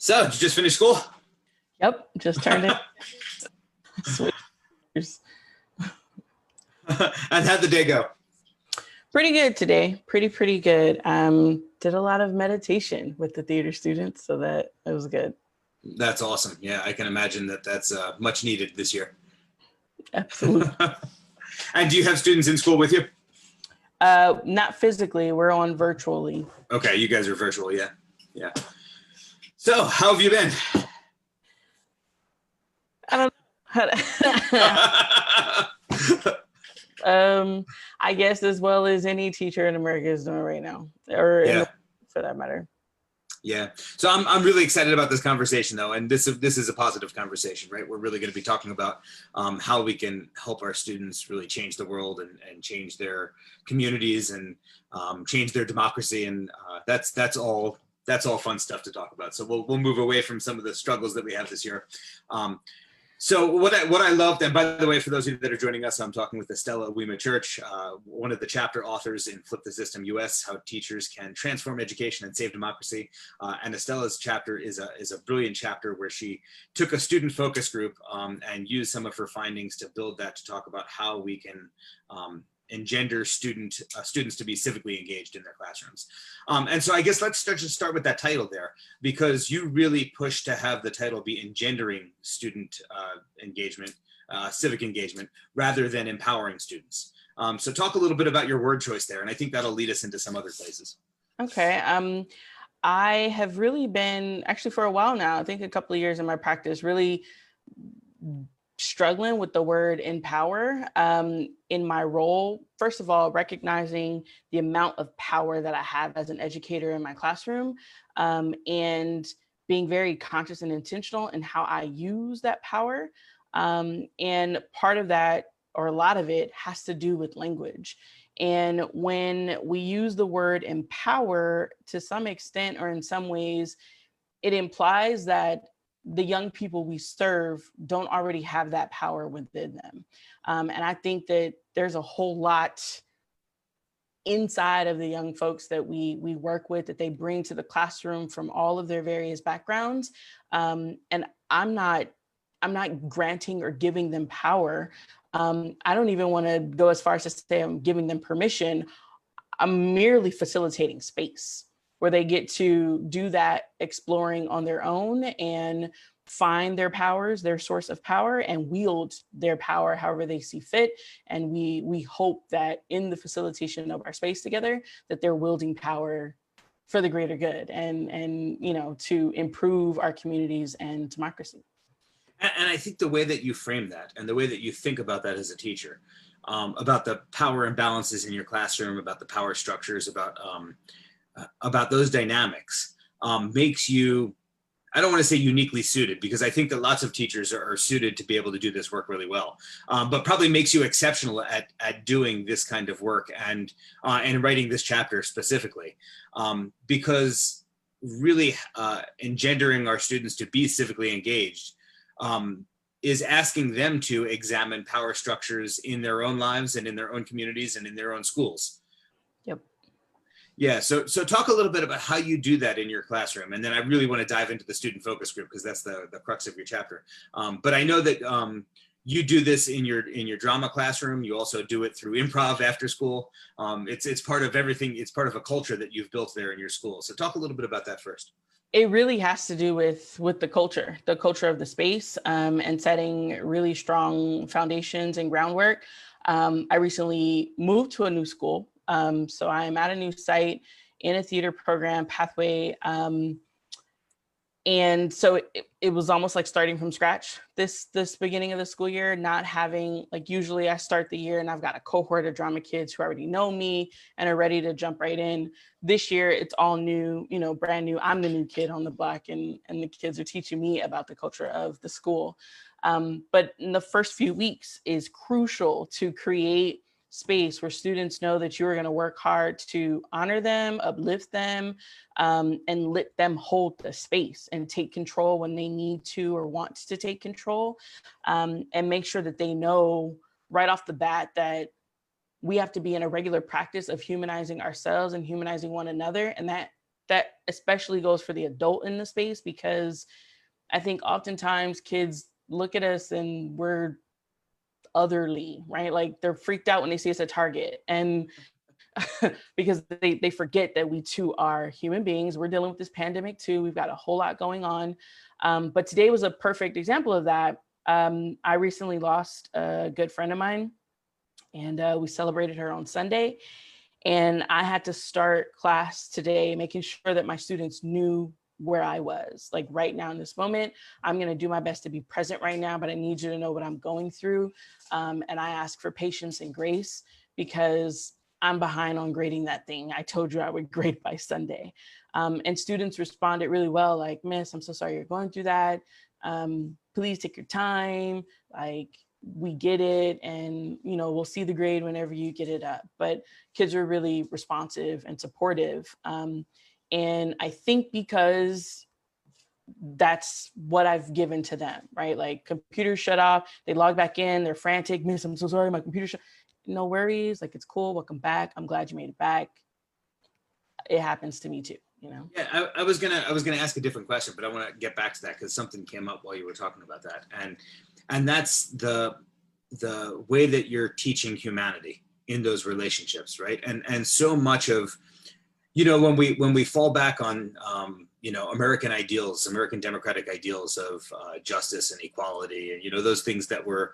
So, did you just finish school? Yep, just turned it. And how'd the day go? Pretty good today. Pretty good. Did a lot of meditation with the theater students, so that it was good. That's awesome. Yeah, I can imagine that that's much needed this year. Absolutely. And do you have students in school with you? Not physically. We're on virtually. Okay, you guys are virtual, yeah. Yeah. So, how have you been? I don't know. I guess as well as any teacher in America is doing right now, or yeah. For that matter. Yeah. So I'm really excited about this conversation, though, and this is a positive conversation, right? We're really going to be talking about how we can help our students really change the world and change their communities and change their democracy, and that's all fun stuff to talk about. So we'll move away from some of the struggles that we have this year. So what I loved, and by the way, for those of you that are joining us, I'm talking with Estella, Owoimaha-Church, one of the chapter authors in Flip the System US, How Teachers Can Transform Education and Save Democracy. And Estella's chapter is a brilliant chapter where she took a student focus group and used some of her findings to build that, to talk about how we can engender students to be civically engaged in their classrooms. And so I guess let's start with that title there, because you really push to have the title be engendering student engagement, civic engagement, rather than empowering students. So talk a little bit about your word choice there, and I think that'll lead us into some other places. Okay. I have really been, actually for a while now, I think a couple of years in my practice, really struggling with the word empower in my role. First of all, recognizing the amount of power that I have as an educator in my classroom, and being very conscious and intentional in how I use that power. And part of that, or a lot of it, has to do with language. And when we use the word empower, to some extent or in some ways, it implies that the young people we serve don't already have that power within them. And I think that there's a whole lot inside of the young folks that we work with, that they bring to the classroom from all of their various backgrounds. And I'm not granting or giving them power. I don't even want to go as far as to say I'm giving them permission. I'm merely facilitating space where they get to do that exploring on their own and find their powers, their source of power, and wield their power however they see fit. And we hope that in the facilitation of our space together, that they're wielding power for the greater good and to improve our communities and democracy. And I think the way that you frame that, and the way that you think about that as a teacher, about the power imbalances in your classroom, about the power structures, about those dynamics, makes you, I don't want to say uniquely suited, because I think that lots of teachers are suited to be able to do this work really well, but probably makes you exceptional at doing this kind of work and writing this chapter specifically, because really engendering our students to be civically engaged is asking them to examine power structures in their own lives and in their own communities and in their own schools. Yep. Yeah, so talk a little bit about how you do that in your classroom, and then I really want to dive into the student focus group, because that's the crux of your chapter. But I know that you do this in your drama classroom. You also do it through improv after school. It's part of everything. It's part of a culture that you've built there in your school. So talk a little bit about that first. It really has to do with the culture of the space, and setting really strong foundations and groundwork. I recently moved to a new school. So I'm at a new site in a theater program pathway. And so it was almost like starting from scratch this beginning of the school year, not having, like, usually I start the year and I've got a cohort of drama kids who already know me and are ready to jump right in. This year, it's all new, brand new. I'm the new kid on the block, and the kids are teaching me about the culture of the school. But in the first few weeks is crucial to create space where students know that you are going to work hard to honor them, uplift them, and let them hold the space and take control when they need to or want to take control, and make sure that they know right off the bat that we have to be in a regular practice of humanizing ourselves and humanizing one another, and that that especially goes for the adult in the space, because I think oftentimes kids look at us and we're otherly, right? Like they're freaked out when they see us at Target, and because they forget that we too are human beings. We're dealing with this pandemic too. We've got a whole lot going on. But today was a perfect example of that. I recently lost a good friend of mine, and we celebrated her on Sunday. And I had to start class today making sure that my students knew where I was. Like right now in this moment, I'm going to do my best to be present right now, but I need you to know what I'm going through. And I ask for patience and grace, because I'm behind on grading that thing. I told you I would grade by Sunday. And students responded really well, like, Miss, I'm so sorry you're going through that. Please take your time. Like, we get it, and we'll see the grade whenever you get it up. But kids are really responsive and supportive, and I think because that's what I've given to them, right? Like, computers shut off, they log back in, they're frantic. Miss, I'm so sorry, my computer shut. No worries, like, it's cool, welcome back, I'm glad you made it back. It happens to me too. Yeah, I was gonna ask a different question, but I want to get back to that because something came up while you were talking about that, and that's the way that you're teaching humanity in those relationships, right? And so much of, when we fall back on American ideals, American democratic ideals of justice and equality, and those things that were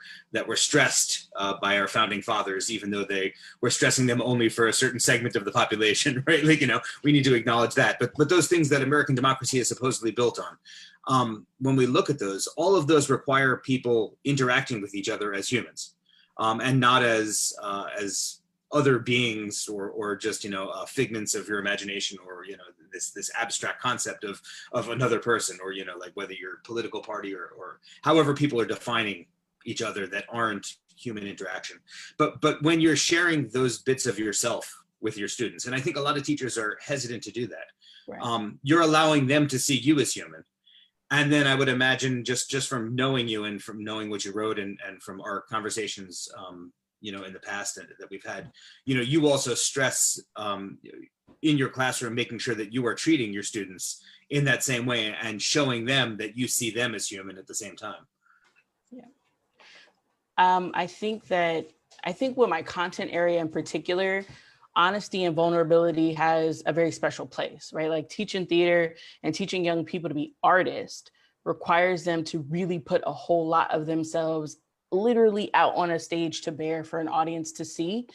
stressed by our founding fathers, even though they were stressing them only for a certain segment of the population, right? Like, we need to acknowledge that. But those things that American democracy is supposedly built on, when we look at those, all of those require people interacting with each other as humans, and not as other beings, or just figments of your imagination, or this abstract concept of another person, or like whether you're political party or however people are defining each other that aren't human interaction. But when you're sharing those bits of yourself with your students, and I think a lot of teachers are hesitant to do that, right. You're allowing them to see you as human. And then I would imagine just from knowing you and from knowing what you wrote, and from our conversations in the past that we've had, you also stress in your classroom, making sure that you are treating your students in that same way and showing them that you see them as human at the same time. Yeah. I think with my content area in particular, honesty and vulnerability has a very special place, right? Like, teaching theater and teaching young people to be artists requires them to really put a whole lot of themselves literally out on a stage to bear for an audience to see.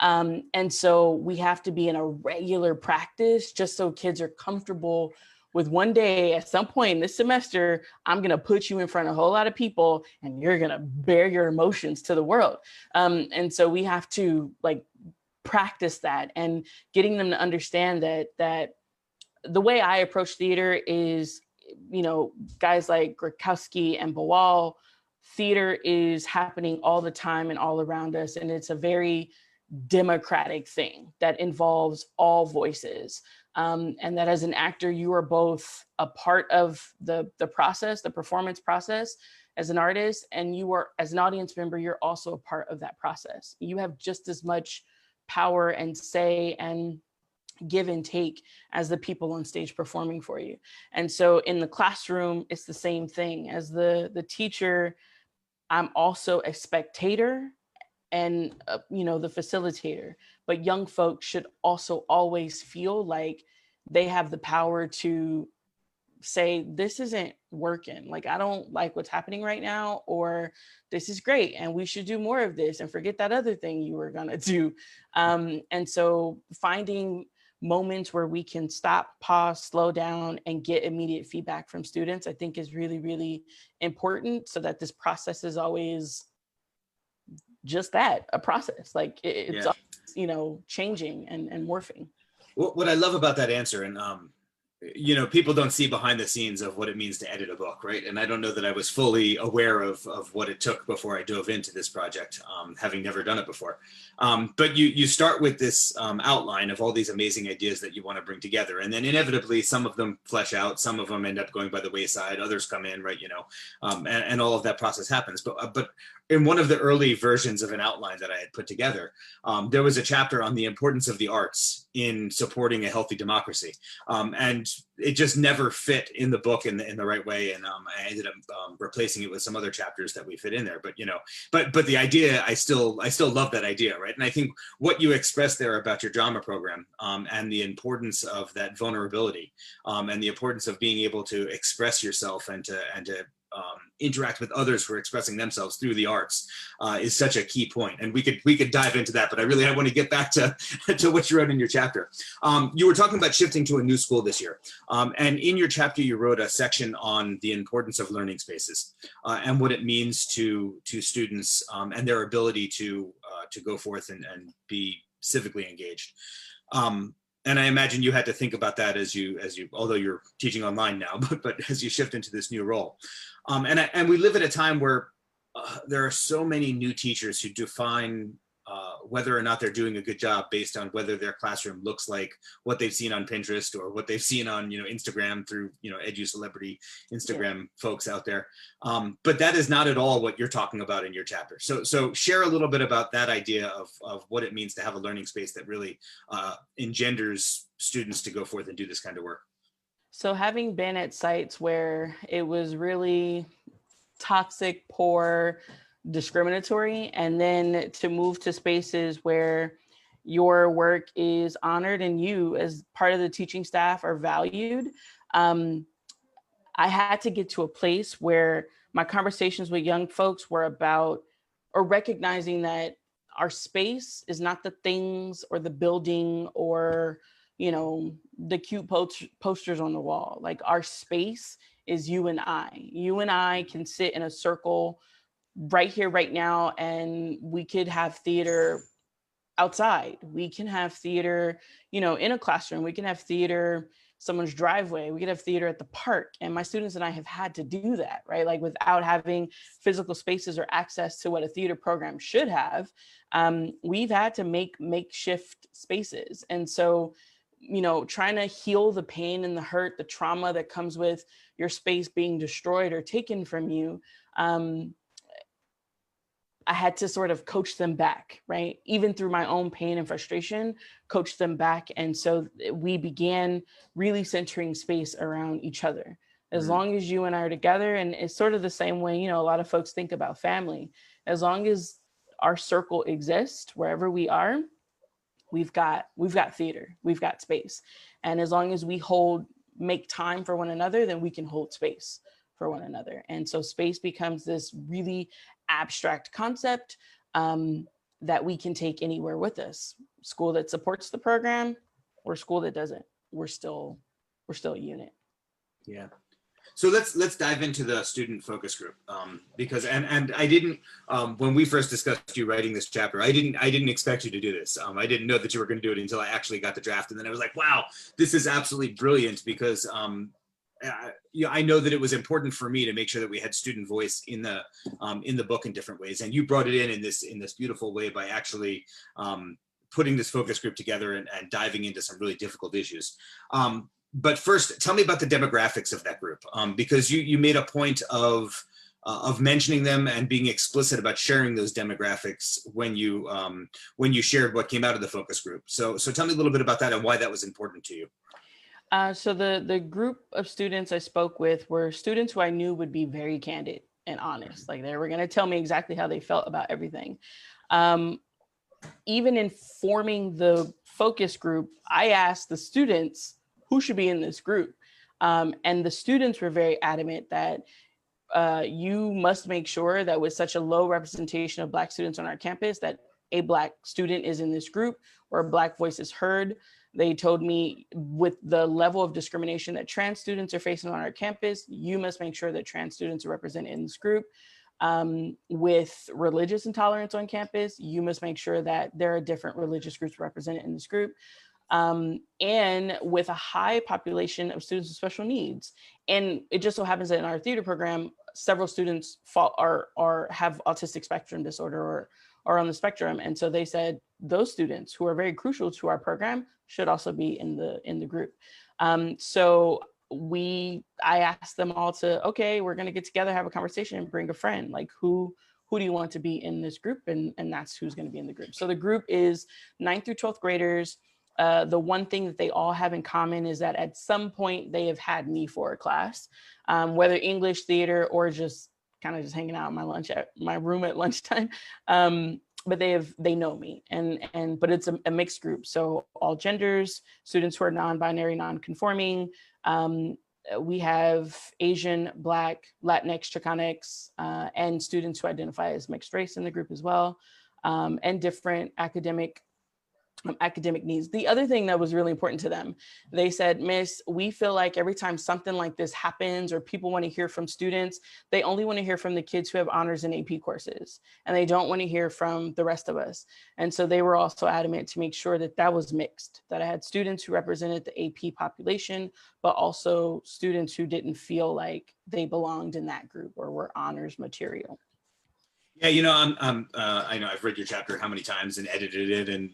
And so we have to be in a regular practice, just so kids are comfortable with one day at some point this semester, I'm going to put you in front of a whole lot of people and you're going to bear your emotions to the world. And so we have to practice that, and getting them to understand that the way I approach theater is, guys like Grotowski and Bawal, theater is happening all the time and all around us. And it's a very democratic thing that involves all voices. And that as an actor, you are both a part of the process, the performance process as an artist, and you are, as an audience member, you're also a part of that process. You have just as much power and say and give and take as the people on stage performing for you. And so in the classroom, it's the same thing. As the teacher, I'm also a spectator and the facilitator, but young folks should also always feel like they have the power to say, this isn't working, like, I don't like what's happening right now, or this is great and we should do more of this, and forget that other thing you were gonna do. And so finding moments where we can stop, pause, slow down, and get immediate feedback from students, I think is really, really important, so that this process is always just that, a process. Like, it's always, changing and morphing. What I love about that answer, and people don't see behind the scenes of what it means to edit a book, right? And I don't know that I was fully aware of what it took before I dove into this project, having never done it before. But you start with this outline of all these amazing ideas that you want to bring together, and then inevitably some of them flesh out, some of them end up going by the wayside, others come in, right? And all of that process happens. But in one of the early versions of an outline that I had put together, there was a chapter on the importance of the arts in supporting a healthy democracy. And it just never fit in the book in the right way. And I ended up replacing it with some other chapters that we fit in there. But the idea, I still love that idea, right? And I think what you expressed there about your drama program and the importance of that vulnerability and the importance of being able to express yourself and to interact with others who are expressing themselves through the arts is such a key point. And we could dive into that, but I want to get back to what you wrote in your chapter. You were talking about shifting to a new school this year. And in your chapter, you wrote a section on the importance of learning spaces and what it means to students and their ability to go forth and be civically engaged. And I imagine you had to think about that as you, although you're teaching online now, but as you shift into this new role. And we live at a time where there are so many new teachers who define whether or not they're doing a good job based on whether their classroom looks like what they've seen on Pinterest or what they've seen on Instagram through edu celebrity Instagram folks out there. But that is not at all what you're talking about in your chapter. So share a little bit about that idea of what it means to have a learning space that really engenders students to go forth and do this kind of work. So having been at sites where it was really toxic, poor, discriminatory, and then to move to spaces where your work is honored and you as part of the teaching staff are valued, I had to get to a place where my conversations with young folks were about or recognizing that our space is not the things or the building or the cute posters on the wall. Like, our space is you and I. You and I can sit in a circle right here, right now, and we could have theater outside. We can have theater, in a classroom. We can have theater someone's driveway. We could have theater at the park. And my students and I have had to do that, right? Like, without having physical spaces or access to what a theater program should have, we've had to make makeshift spaces. And so, trying to heal the pain and the hurt, the trauma that comes with your space being destroyed or taken from you, I had to sort of coach them back, right? Even through my own pain and frustration, coach them back. And so we began really centering space around each other. As long as you and I are together, and it's sort of the same way, a lot of folks think about family. As long as our circle exists, wherever we are, we've got theater, we've got space. And as long as we make time for one another, then we can hold space for one another. And so space becomes this really abstract concept that we can take anywhere with us. School that supports the program or school that doesn't, we're still a unit. Yeah. So let's dive into the student focus group because and I didn't when we first discussed you writing this chapter, I didn't expect you to do this. I didn't know that you were going to do it until I actually got the draft, and then I was like, wow, this is absolutely brilliant because I know that it was important for me to make sure that we had student voice in the book in different ways, and you brought it in this beautiful way by actually putting this focus group together and diving into some really difficult issues. But first, tell me about the demographics of that group, because you made a point of mentioning them and being explicit about sharing those demographics when you shared what came out of the focus group. So tell me a little bit about that and why that was important to you. So the group of students I spoke with were students who I knew would be very candid and honest. Like, they were going to tell me exactly how they felt about everything. Even in forming the focus group, I asked the students who should be in this group. And the students were very adamant that you must make sure that with such a low representation of Black students on our campus, that a Black student is in this group or a Black voice is heard. They told me, with the level of discrimination that trans students are facing on our campus, you must make sure that trans students are represented in this group. With religious intolerance on campus, you must make sure that there are different religious groups represented in this group. and with a high population of students with special needs. And it just so happens that in our theater program, several students have autistic spectrum disorder or are on the spectrum. And so they said those students who are very crucial to our program should also be in the group. So I asked them all to, okay, we're going to get together, have a conversation, and bring a friend. Like who do you want to be in this group? And that's who's going to be in the group. So the group is 9th through 12th graders. The one thing that they all have in common is that at some point they have had me for a class, whether English, theater, or just kind of just hanging out in my room at lunchtime. But they know me, but it's a mixed group. So all genders, students who are non-binary, non-conforming. We have Asian, Black, Latinx, Chicanx, and students who identify as mixed race in the group as well, and different academic needs. The other thing that was really important to them, they said, Miss, we feel like every time something like this happens or people want to hear from students, they only want to hear from the kids who have honors and AP courses, and they don't want to hear from the rest of us. And so they were also adamant to make sure that that was mixed, that I had students who represented the AP population, but also students who didn't feel like they belonged in that group or were honors material. Yeah, I know I've read your chapter how many times and edited it, and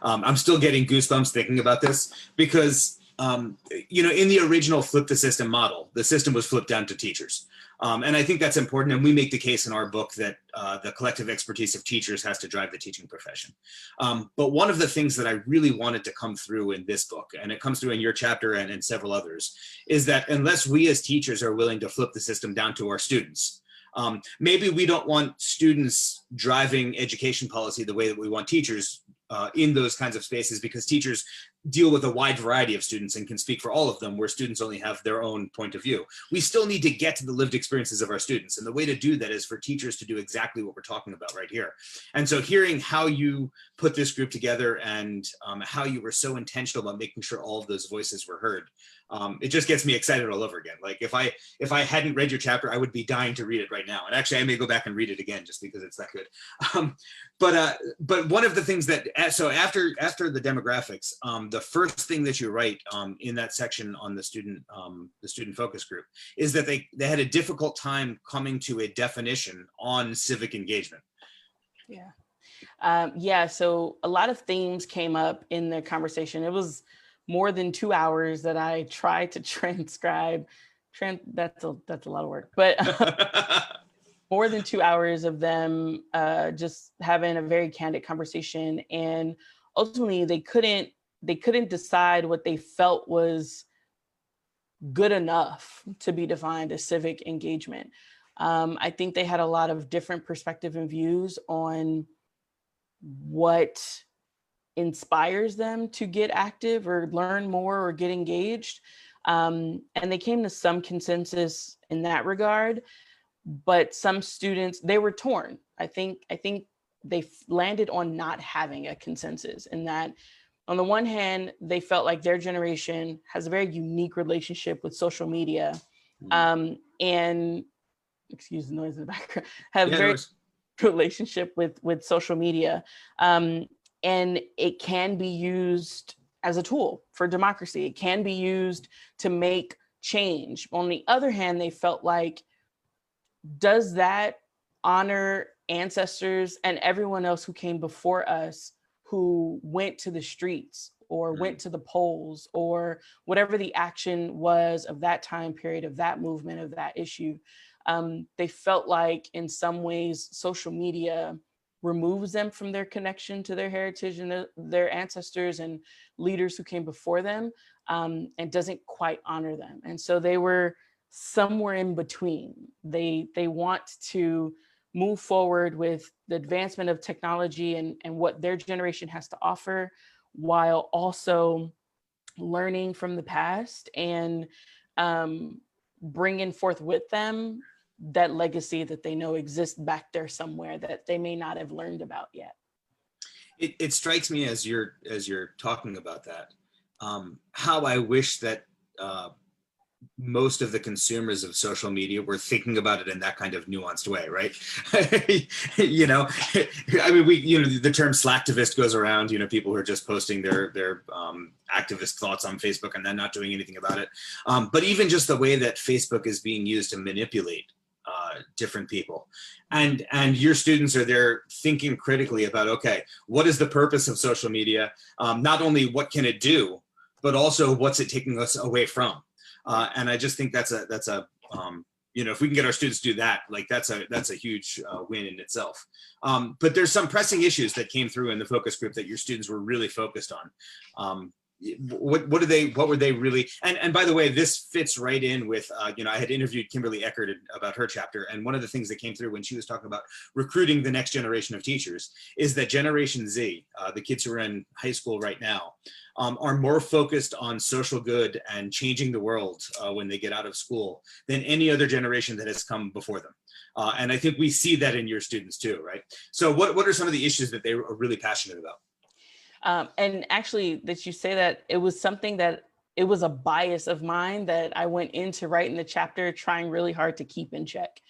I'm still getting goosebumps thinking about this because in the original flip the system model, the system was flipped down to teachers, and I think that's important. And we make the case in our book that the collective expertise of teachers has to drive the teaching profession. But one of the things that I really wanted to come through in this book, and it comes through in your chapter and in several others, is that unless we as teachers are willing to flip the system down to our students. Maybe we don't want students driving education policy the way that we want teachers in those kinds of spaces, because teachers deal with a wide variety of students and can speak for all of them, where students only have their own point of view. We still need to get to the lived experiences of our students. And the way to do that is for teachers to do exactly what we're talking about right here. And so hearing how you put this group together and how you were so intentional about making sure all of those voices were heard, it just gets me excited all over again. Like if I hadn't read your chapter, I would be dying to read it right now. And actually I may go back and read it again just because it's that good. But one of the things that, so after the demographics, the first thing that you write in that section on the student focus group is that they had a difficult time coming to a definition on civic engagement. Yeah. So a lot of themes came up in the conversation. It was more than 2 hours that I tried to transcribe. That's a lot of work, but more than 2 hours of them just having a very candid conversation. And ultimately they couldn't decide what they felt was good enough to be defined as civic engagement. I think they had a lot of different perspectives and views on what inspires them to get active or learn more or get engaged. And they came to some consensus in that regard, but some students, they were torn. I think they landed on not having a consensus, in that on the one hand, they felt like their generation has a very unique relationship with social media, and excuse the noise in the background, have very relationship with social media. And it can be used as a tool for democracy. It can be used to make change. On the other hand, they felt like, does that honor ancestors and everyone else who came before us, who went to the streets or went to the polls or whatever the action was of that time period, of that movement, of that issue? They felt like in some ways social media removes them from their connection to their heritage and their ancestors and leaders who came before them, and doesn't quite honor them. And so they were somewhere in between. They want to move forward with the advancement of technology and what their generation has to offer, while also learning from the past and bringing forth with them that legacy that they know exists back there somewhere that they may not have learned about yet. It strikes me as you're talking about that, how I wish that most of the consumers of social media were thinking about it in that kind of nuanced way, right? I mean, the term slacktivist goes around, people who are just posting their activist thoughts on Facebook and then not doing anything about it. But even just the way that Facebook is being used to manipulate different people, and your students are there thinking critically about, okay, what is the purpose of social media? Not only what can it do, but also what's it taking us away from? And I just think that's a if we can get our students to do that, like that's a huge win in itself. But there's some pressing issues that came through in the focus group that your students were really focused on. What were they really, and by the way, this fits right in with, I had interviewed Kimberly Eckert about her chapter, and one of the things that came through when she was talking about recruiting the next generation of teachers is that Generation Z, the kids who are in high school right now, are more focused on social good and changing the world when they get out of school than any other generation that has come before them. And I think we see that in your students too, right? So what are some of the issues that they are really passionate about? And actually, that you say that, it was something that, it was a bias of mine that I went into writing the chapter trying really hard to keep in check.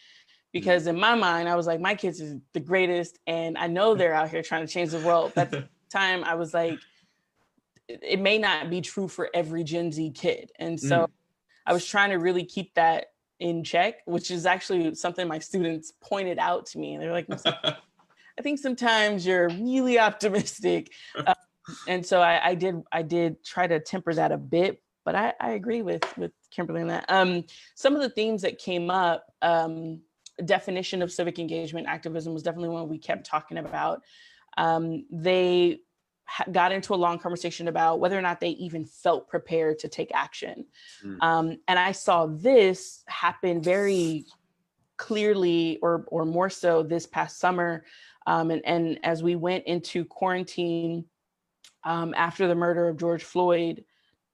Because in my mind, I was like, my kids are the greatest, and I know they're out here trying to change the world. But at the time, I was like, it may not be true for every Gen Z kid. And so I was trying to really keep that in check, which is actually something my students pointed out to me. And they're like, I think sometimes you're really optimistic. And so I did try to temper that a bit, but I agree with Kimberly on that. Some of the themes that came up, definition of civic engagement, activism was definitely one we kept talking about. They got into a long conversation about whether or not they even felt prepared to take action. And I saw this happen very clearly, or more so, this past summer. And as we went into quarantine after the murder of George Floyd,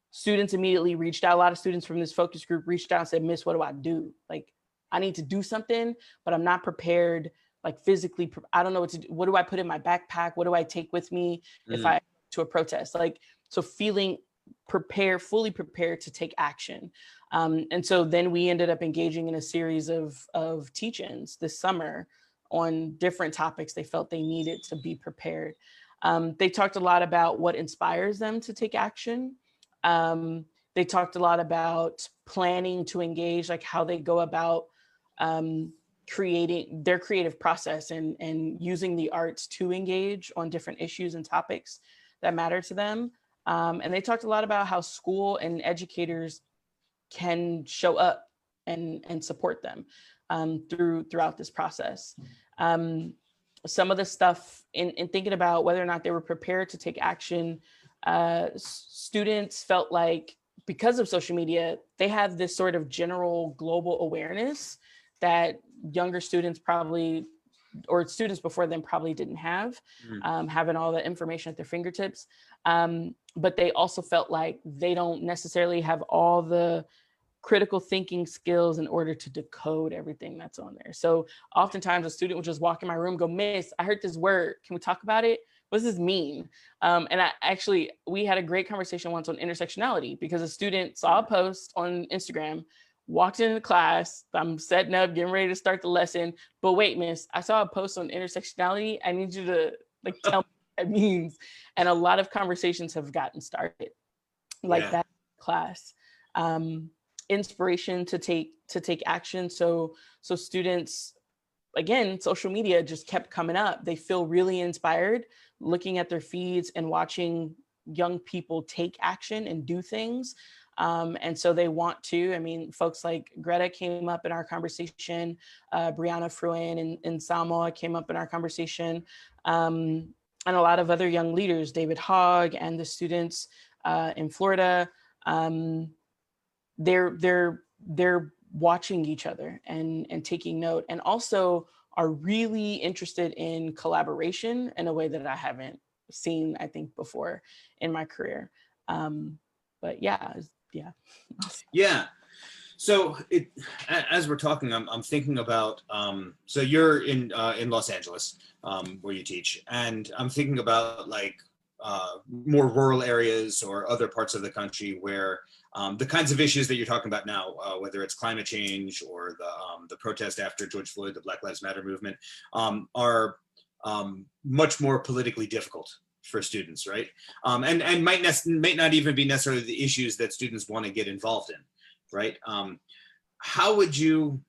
students immediately reached out. A lot of students from this focus group reached out and said, Miss, what do I do? Like, I need to do something, but I'm not prepared, like physically. I don't know what to do. What do I put in my backpack? What do I take with me if I to a protest? Like, so feeling prepared, fully prepared to take action. And so then we ended up engaging in a series of teach-ins this summer on different topics they felt they needed to be prepared. They talked a lot about what inspires them to take action. They talked a lot about planning to engage, like how they go about creating their creative process and using the arts to engage on different issues and topics that matter to them. And they talked a lot about how school and educators can show up and support them throughout this process. Some of the stuff in thinking about whether or not they were prepared to take action, students felt like because of social media, they have this sort of general global awareness that younger students probably, or students before them probably didn't have, having all the information at their fingertips. But they also felt like they don't necessarily have all the critical thinking skills in order to decode everything that's on there. So oftentimes a student would just walk in my room, go, Miss, I heard this word. Can we talk about it? What does this mean? And we had a great conversation once on intersectionality because a student saw a post on Instagram, walked into class, I'm setting up, getting ready to start the lesson. But wait, Miss, I saw a post on intersectionality. I need you to tell me what that means. And a lot of conversations have gotten started like that class. Inspiration to take action. So students, again, social media just kept coming up. They feel really inspired looking at their feeds and watching young people take action and do things. And so they want to, I mean, folks like Greta came up in our conversation, Brianna Fruin and Samoa came up in our conversation, and a lot of other young leaders, David Hogg and the students in Florida. They're watching each other and taking note, and also are really interested in collaboration in a way that I haven't seen, I think, before in my career. But yeah. So as we're talking, I'm thinking about, so you're in Los Angeles, where you teach, and I'm thinking about like more rural areas or other parts of the country where the kinds of issues that you're talking about now, whether it's climate change or the protest after George Floyd, the Black Lives Matter movement, are much more politically difficult for students, right? And might not even be necessarily the issues that students want to get involved in, right? How would you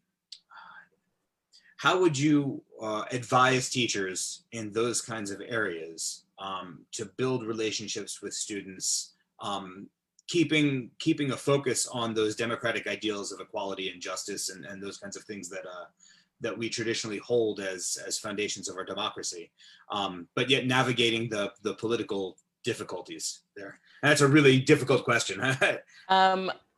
advise teachers in those kinds of areas to build relationships with students, keeping a focus on those democratic ideals of equality and justice and those kinds of things that we traditionally hold as foundations of our democracy, but yet navigating the political difficulties there? And that's a really difficult question.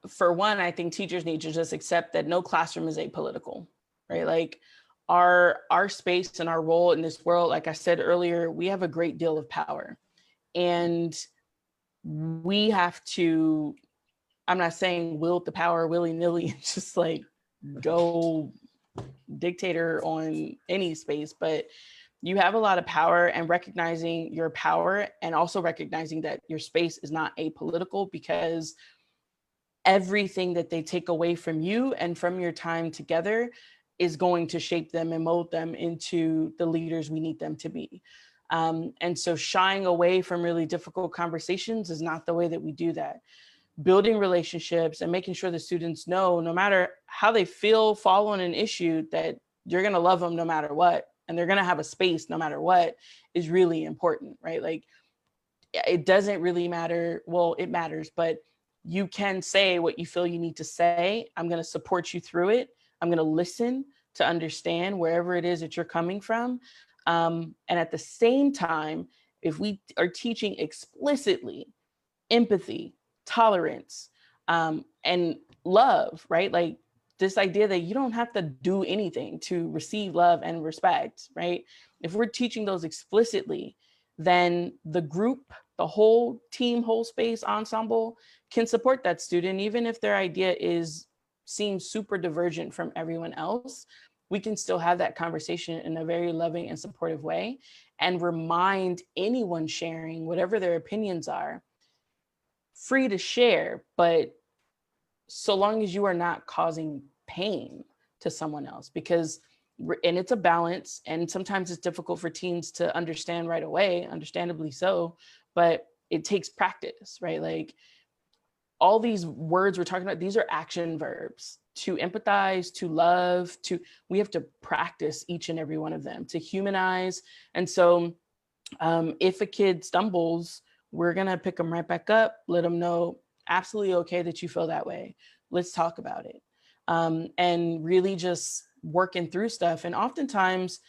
For one, I think teachers need to just accept that no classroom is apolitical, right? Like our space and our role in this world, like I said earlier, we have a great deal of power, and we have to, I'm not saying wield the power willy-nilly and just like go dictator on any space, but you have a lot of power, and recognizing your power and also recognizing that your space is not apolitical, because everything that they take away from you and from your time together is going to shape them and mold them into the leaders we need them to be. And so shying away from really difficult conversations is not the way that we do that. Building relationships and making sure the students know, no matter how they fall on an issue, that you're going to love them no matter what, and they're going to have a space no matter what, is really important, right? Like, it doesn't really matter. Well, it matters, but you can say what you feel you need to say. I'm going to support you through it. I'm going to listen to understand wherever it is that you're coming from. And at the same time, if we are teaching explicitly empathy, tolerance, and love, right? Like this idea that you don't have to do anything to receive love and respect, right? If we're teaching those explicitly, then the group, the whole team, whole space, ensemble can support that student, even if their idea seems super divergent from everyone else. We can still have that conversation in a very loving and supportive way, and remind anyone sharing whatever their opinions are, free to share, but so long as you are not causing pain to someone else, because, and it's a balance, and sometimes it's difficult for teens to understand right away, understandably so, but it takes practice, right? Like all these words we're talking about, these are action verbs. To empathize, to love, we have to practice each and every one of them, to humanize. And so if a kid stumbles, we're gonna pick them right back up, let them know, absolutely okay that you feel that way. Let's talk about it. And really just working through stuff. And oftentimes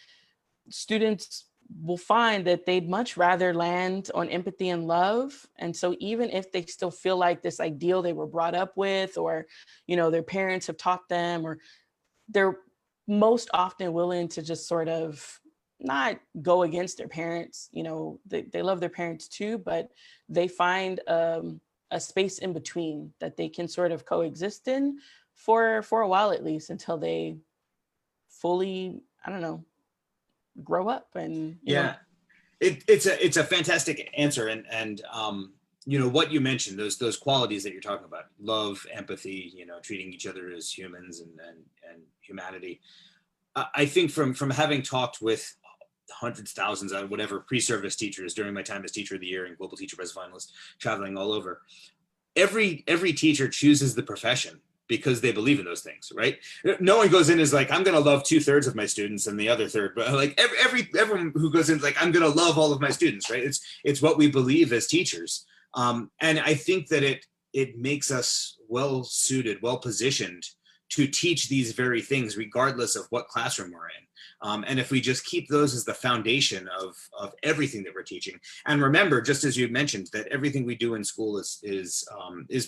students will find that they'd much rather land on empathy and love. And so even if they still feel like this ideal they were brought up with, or, their parents have taught them, or they're most often willing to just sort of not go against their parents. They love their parents too, but they find a space in between that they can sort of coexist in for a while, at least, until they fully, grow up. And it's a fantastic answer, and what you mentioned, those qualities that you're talking about, love, empathy, treating each other as humans, and humanity. I think from having talked with hundreds, thousands, whatever, pre-service teachers during my time as Teacher of the Year and Global Teacher Prize finalist, traveling all over, every teacher chooses the profession because they believe in those things, right? No one goes in as like, I'm going to love 2/3 of my students and the other third, but like everyone who goes in is like, I'm going to love all of my students, right? It's what we believe as teachers. And I think that it makes us well-suited, well-positioned to teach these very things, regardless of what classroom we're in. And if we just keep those as the foundation of everything that we're teaching, and remember, just as you mentioned, that everything we do in school is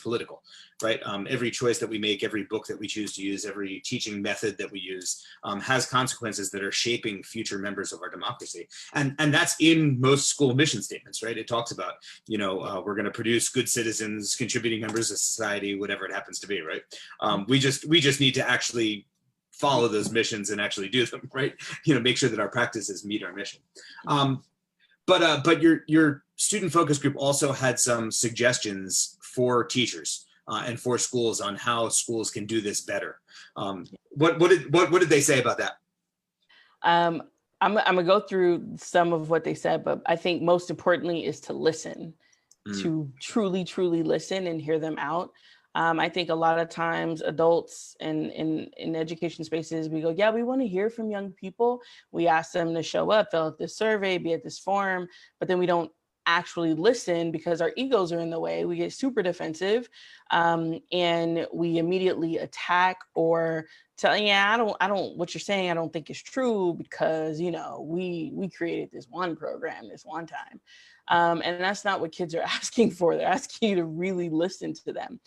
political, right? Every choice that we make, every book that we choose to use, every teaching method that we use has consequences that are shaping future members of our democracy. And that's in most school mission statements, right? It talks about, we're going to produce good citizens, contributing members of society, whatever it happens to be, right? We just need to actually follow those missions and actually do them, right? Make sure that our practices meet our mission. But your student focus group also had some suggestions for teachers and for schools on how schools can do this better. What did they say about that? I'm gonna go through some of what they said, but I think most importantly is to listen, to truly listen and hear them out. I think a lot of times adults in education spaces, we go, yeah, we want to hear from young people. We ask them to show up, fill out this survey, be at this forum, but then we don't actually listen because our egos are in the way. We get super defensive, and we immediately attack or tell, yeah, I don't, what you're saying, I don't think is true because, you know, we created this one program this one time. And that's not what kids are asking for. They're asking you to really listen to them.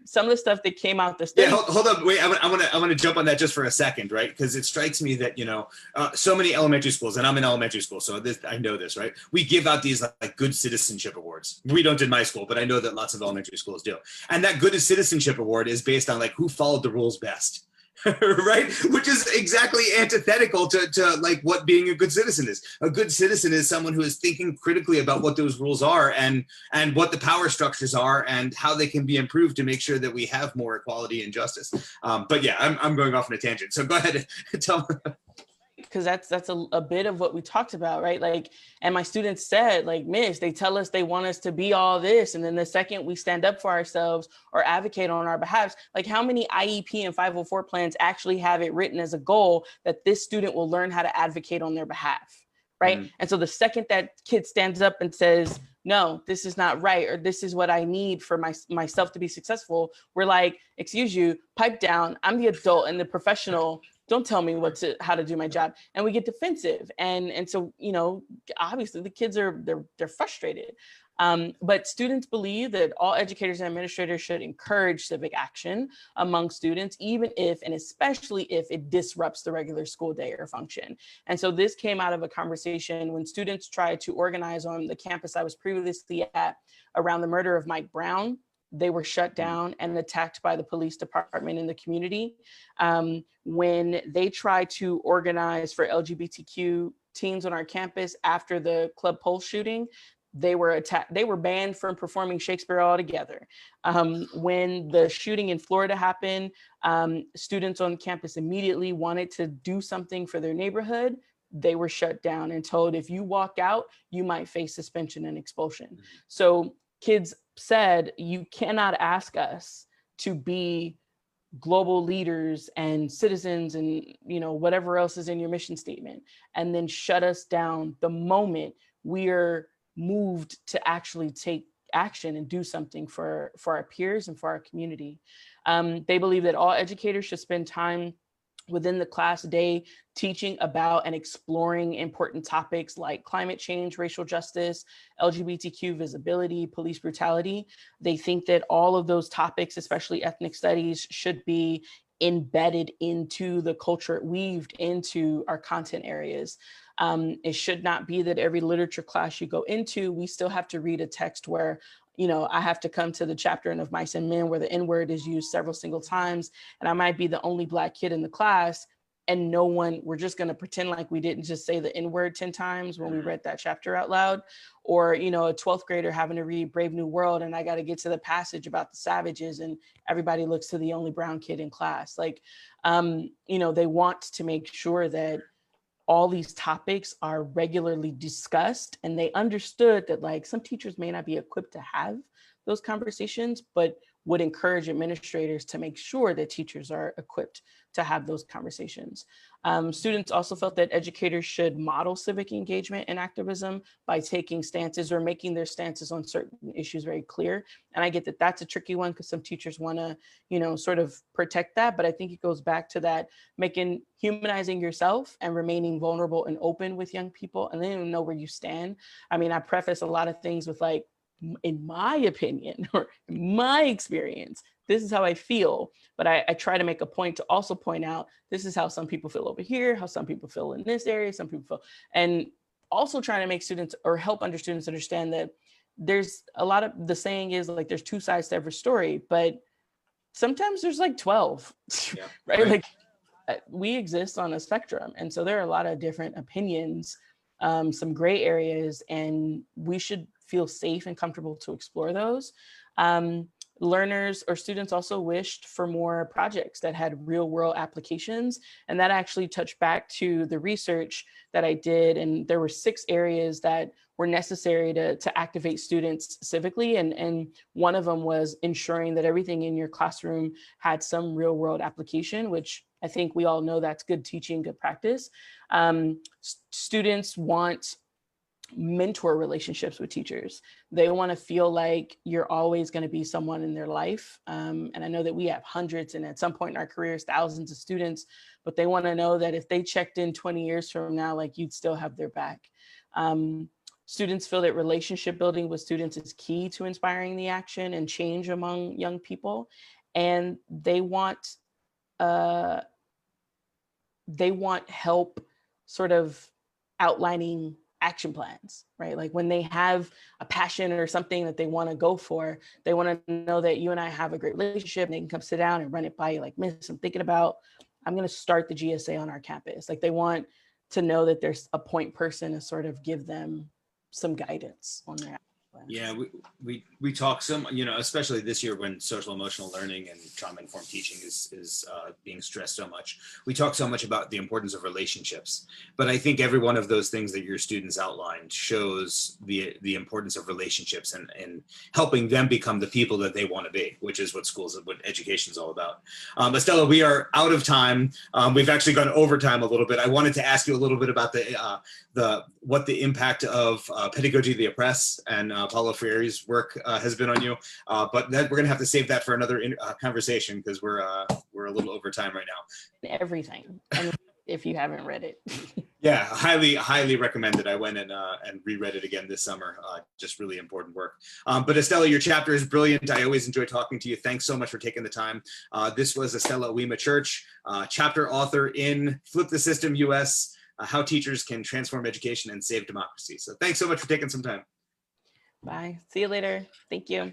Some of the stuff that came out the study. Yeah, hold on, wait. I want to jump on that just for a second, right? Because it strikes me that, you know, so many elementary schools, and I'm in elementary school, so I know this, right? We give out these like good citizenship awards. We don't in my school, but I know that lots of elementary schools do. And that good citizenship award is based on like who followed the rules best. Right, which is exactly antithetical to like what being a good citizen is. A good citizen is someone who is thinking critically about what those rules are and what the power structures are and how they can be improved to make sure that we have more equality and justice. But yeah, I'm going off on a tangent. So go ahead and tell me. Because that's a bit of what we talked about, right? Like, and my students said, like, Miss, they tell us they want us to be all this. And then the second we stand up for ourselves or advocate on our behalf, like how many IEP and 504 plans actually have it written as a goal that this student will learn how to advocate on their behalf, right? And so the second that kid stands up and says, no, this is not right, or this is what I need for myself to be successful, we're like, excuse you, pipe down. I'm the adult and the professional. Don't tell me how to do my job. And we get defensive. And so, you know, obviously the kids they're frustrated. But students believe that all educators and administrators should encourage civic action among students, even if, and especially if it disrupts the regular school day or function. And so this came out of a conversation when students tried to organize on the campus I was previously at around the murder of Mike Brown. They were shut down and attacked by the police department in the community. When they tried to organize for LGBTQ teens on our campus after the Club Pulse shooting, they were attacked. They were banned from performing Shakespeare altogether. When the shooting in Florida happened, students on campus immediately wanted to do something for their neighborhood. They were shut down and told, if you walk out, you might face suspension and expulsion. So kids said, you cannot ask us to be global leaders and citizens and, you know, whatever else is in your mission statement, and then shut us down the moment we're moved to actually take action and do something for our peers and for our community. They believe that all educators should spend time within the class day teaching about and exploring important topics like climate change, racial justice, LGBTQ visibility, police brutality. They think that all of those topics, especially ethnic studies, should be embedded into the culture, weaved into our content areas. It should not be that every literature class you go into, we still have to read a text where, you know, I have to come to the chapter in Of Mice and Men where the N-word is used several single times, and I might be the only Black kid in the class, and no one, we're just going to pretend like we didn't just say the N-word 10 times when we read that chapter out loud. Or, you know, a 12th grader having to read Brave New World, and I got to get to the passage about the savages, and everybody looks to the only brown kid in class. Like, you know, they want to make sure that all these topics are regularly discussed, and they understood that like some teachers may not be equipped to have those conversations, but would encourage administrators to make sure that teachers are equipped to have those conversations. Students also felt that educators should model civic engagement and activism by taking stances or making their stances on certain issues very clear. And I get that that's a tricky one because some teachers want to, you know, sort of protect that. But I think it goes back to that humanizing yourself and remaining vulnerable and open with young people, and they don't know where you stand. I mean, I preface a lot of things with like, in my opinion or my experience, this is how I feel. But I try to make a point to also point out, this is how some people feel over here, how some people feel in this area, some people feel, and also trying to make students or help students understand that there's a lot of, the saying is like, there's two sides to every story, but sometimes there's like 12, yeah, right? Like we exist on a spectrum. And so there are a lot of different opinions, some gray areas, and we should feel safe and comfortable to explore those. learners or students also wished for more projects that had real world applications. And that actually touched back to the research that I did. And there were 6 areas that were necessary to activate students civically. And one of them was ensuring that everything in your classroom had some real world application, which I think we all know that's good teaching, good practice. Students want mentor relationships with teachers. They want to feel like you're always going to be someone in their life. And I know that we have hundreds and at some point in our careers, thousands of students, but they want to know that if they checked in 20 years from now, like you'd still have their back. Students feel that relationship building with students is key to inspiring the action and change among young people. And they want help sort of outlining action plans, right? Like when they have a passion or something that they want to go for, they want to know that you and I have a great relationship and they can come sit down and run it by you. Like, Miss, I'm thinking about, I'm going to start the GSA on our campus. Like they want to know that there's a point person to sort of give them some guidance on their action plan. Yeah, we talk some, especially this year when social emotional learning and trauma informed teaching is being stressed so much. We talk so much about the importance of relationships, but I think every one of those things that your students outlined shows the importance of relationships and helping them become the people that they want to be, which is what education is all about. Estella, we are out of time. We've actually gone overtime a little bit. I wanted to ask you a little bit about what the impact of Pedagogy of the Oppressed and Paulo Freire's work has been on you, but we're going to have to save that for another conversation because we're a little over time right now. Everything, if you haven't read it. Yeah, highly recommended. I went and reread it again this summer. Just really important work. But Estella, your chapter is brilliant. I always enjoy talking to you. Thanks so much for taking the time. This was Estella Owoimaha-Church, chapter author in Flip the System US, How Teachers Can Transform Education and Save Democracy. So thanks so much for taking some time. Bye. See you later. Thank you.